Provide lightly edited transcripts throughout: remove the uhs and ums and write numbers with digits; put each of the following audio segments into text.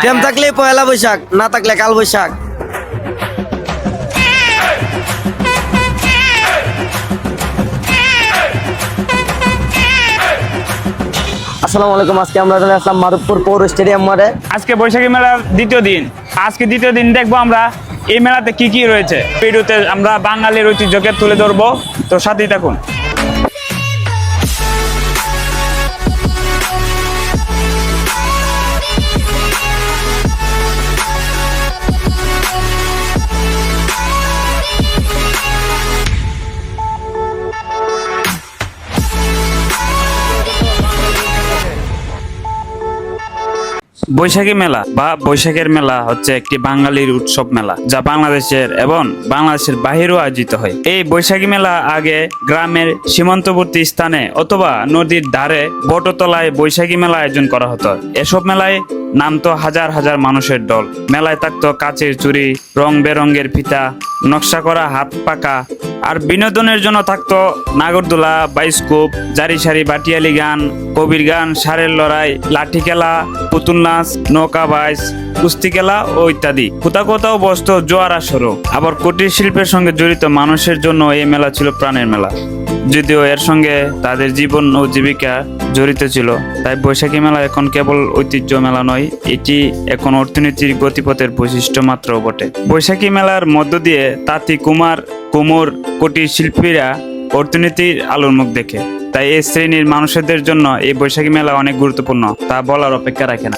টেম থাকলে পয়লা বৈশাখ, না থাকলে কাল বৈশাখ। আসসালামু আলাইকুম। আজকে আমরা চলে আসলাম মাধবপুর পৌর স্টেডিয়াম মাঠে। আজকে বৈশাখী মেলার দ্বিতীয় দিন। আজকে দ্বিতীয় দিন দেখবো আমরা এই মেলাতে কি কি রয়েছে। ভিডিওতে আমরা বাঙালির ঐতিহ্যকে তুলে ধরবো, তো সাথেই থাকুন। বৈশাখী মেলা বা বৈশাখের মেলা হচ্ছে একটি বাঙালির উৎসব মেলা, যা বাংলাদেশের এবং বাংলাদেশের বাহিরেও আয়োজিত হয়। এই বৈশাখী মেলা আগে গ্রামের সীমান্তবর্তী স্থানে অথবা নদীর ধারে বটতলায় বৈশাখী মেলা আয়োজন করা হতো। এসব মেলায় নামতো হাজার হাজার মানুষের দল। মেলায় থাকতো কাচের চুড়ি, রং বেরঙের ফিতা, নকশা করা হাত পাকা, আর বিনোদনের জন্য থাকতো নাগরদোলা, বাইস্কোপ, জারি সারি বাটিয়ালি গান, কবির গান, ষাঁড়ের লড়াই, লাঠি খেলা, পুতুল নাচ, নৌকা বাইচ, কুস্তি খেলা ও ইত্যাদি। কোথাও কোথাও বসতো জোয়ার আসরও। আবার কুটির শিল্পের সঙ্গে জড়িত মানুষের জন্য এই মেলা ছিল প্রাণের মেলা। যদিও এর সঙ্গে তাদের জীবন ও জীবিকা জড়িত ছিল, তাই বৈশাখী মেলা এখন কেবল ঐতিহ্য মেলা নয়, এটি এখন অর্থনীতির গতিপথের বৈশিষ্ট্য মাত্র বটে। বৈশাখী মেলার মধ্য দিয়ে তাঁতি, কুমোর, কুটির শিল্পীরা অর্থনীতির আলোর মুখ দেখে। তাই এই শ্রেণীর মানুষদের জন্য এই বৈশাখী মেলা অনেক গুরুত্বপূর্ণ, তা বলার অপেক্ষা রাখে না।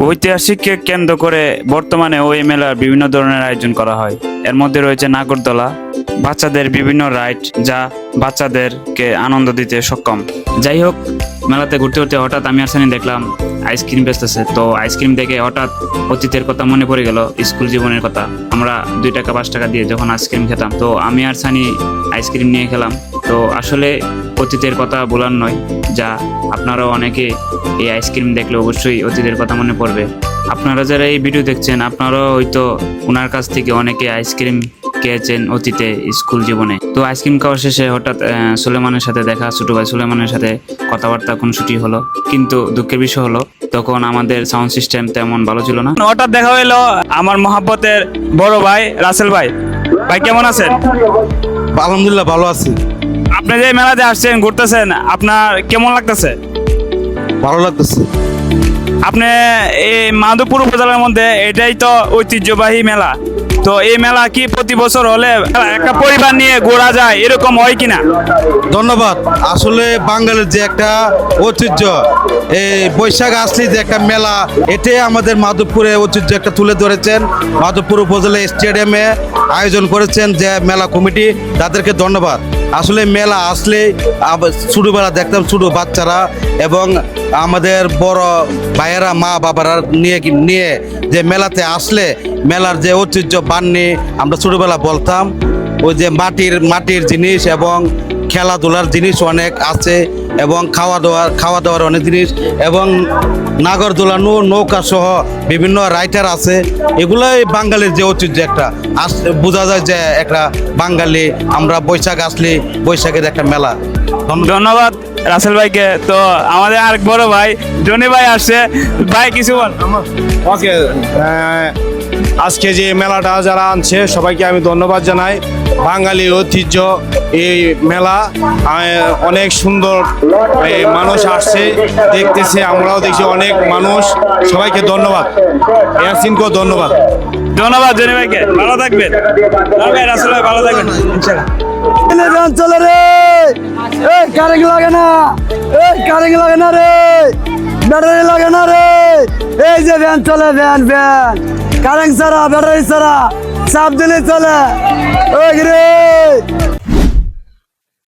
ঐতিহাসিককে কেন্দ্র করে বর্তমানে ওই মেলার বিভিন্ন ধরনের আয়োজন করা হয়। এর মধ্যে রয়েছে নাগরদোলা, বাচ্চাদের বিভিন্ন রাইড, যা বাচ্চাদেরকে আনন্দ দিতে সক্ষম। যাই হোক, মেলাতে ঘুরতে ঘুরতে হঠাৎ আমি আর সানি দেখলাম আইসক্রিম বেচতেছে। তো আইসক্রিম দেখে হঠাৎ অতীতের কথা মনে পড়ে গেল, স্কুল জীবনের কথা। আমরা 2 টাকা 5 টাকা দিয়ে যখন আইসক্রিম খেতাম, তো আমি আর সানি আইসক্রিম নিয়ে খেলাম। তো আসলে অতীতের কথা বলার নয়, যা আপনারাও অনেকে এই আইসক্রিম দেখলে অবশ্যই অতীতের কথা মনে পড়বে। আপনারা যারা এই ভিডিও দেখছেন, আপনারাও হয়তো ওনার কাছ থেকে অনেকে আইসক্রিম খেয়েছেন অতীতে স্কুল জীবনে। তো আইসক্রিম খাওয়া শেষে হঠাৎ সুলেমানের সাথে দেখা, ছোট ভাই সুলেমানের সাথে কথাবার্তা খুনসুটি হলো। কিন্তু দুঃখের বিষয় হলো, তখন আমাদের সাউন্ড সিস্টেম তেমন ভালো ছিল না। হঠাৎ দেখা হলো আমার মহাব্বতের বড় ভাই রাসেল ভাই। ভাই কেমন আছেন? আলহামদুলিল্লাহ ভালো আছি। আপনি যে মেলাতে আসছেন, ঘুরতেছেন, আপনার কেমন লাগতেছে? ভালো লাগতেছে। আপনি এই মাধবপুর উপজেলার মধ্যে এটাই তো ঐতিহ্যবাহী মেলা। তো এই মেলা কি প্রতি বছর হলে একটা পরিবার নিয়ে ঘোরা যায়, এরকম হয় কিনা? ধন্যবাদ। আসলে বাঙালির যে একটা ঐতিহ্য, এই বৈশাখ আসলে যে একটা মেলা, এটাই আমাদের মাধবপুরে ঐতিহ্য একটা তুলে ধরেছেন। মাধবপুর উপজেলা স্টেডিয়ামে আয়োজন করেছেন যে মেলা কমিটি, তাদেরকে ধন্যবাদ। আসলে মেলা আসলে ছোটোবেলা দেখতাম ছোটো বাচ্চারা এবং আমাদের বড় ভাইয়েরা, মা বাবারা নিয়ে যে মেলাতে আসলে মেলার যে ঐতিহ্য বান্নি আমরা ছোটোবেলা বলতাম। ওই যে মাটির জিনিস এবং খেলাধুলার জিনিস অনেক আছে, এবং খাওয়া দাওয়ার অনেক জিনিস, এবং নাগরদোলা, নৌকা সহ বিভিন্ন রাইটার আছে। এগুলাই বাঙালির যে ঐতিহ্য একটা বোঝা যায় যে একটা বাঙালি আমরা। বৈশাখ আসলে বৈশাখের একটা মেলা। ধন্যবাদ রাসেল ভাইকে। তো আমাদের আরেক বড় ভাই জনি ভাই আসছে। ভাই কিছু বল। ওকে, আজকে যে মেলাটা যারা আনছে সবাইকে আমি ধন্যবাদ জানাই। বাঙালির ঐতিহ্য এই মেলা, অনেক সুন্দর মানুষ আসছে, দেখতেছে, আমরাও দেখছি অনেক মানুষ। সবাইকে ধন্যবাদ, ইয়াসিনকেও ধন্যবাদ। ধন্যবাদ জনি ভাইকে, ভালো থাকবেন। রাসেল ভাই ভালো থাকবেন। চলে রে, কারেন্ট লাগে না, কারেন্ট লাগে না রে, ব্যাটারি লাগে না রে। এই যে ভ্যান চলে, ভ্যান কারেন্ট ছাড়া, ব্যাটারি ছাড়া, চাপ দিলে চলে। ওই রে।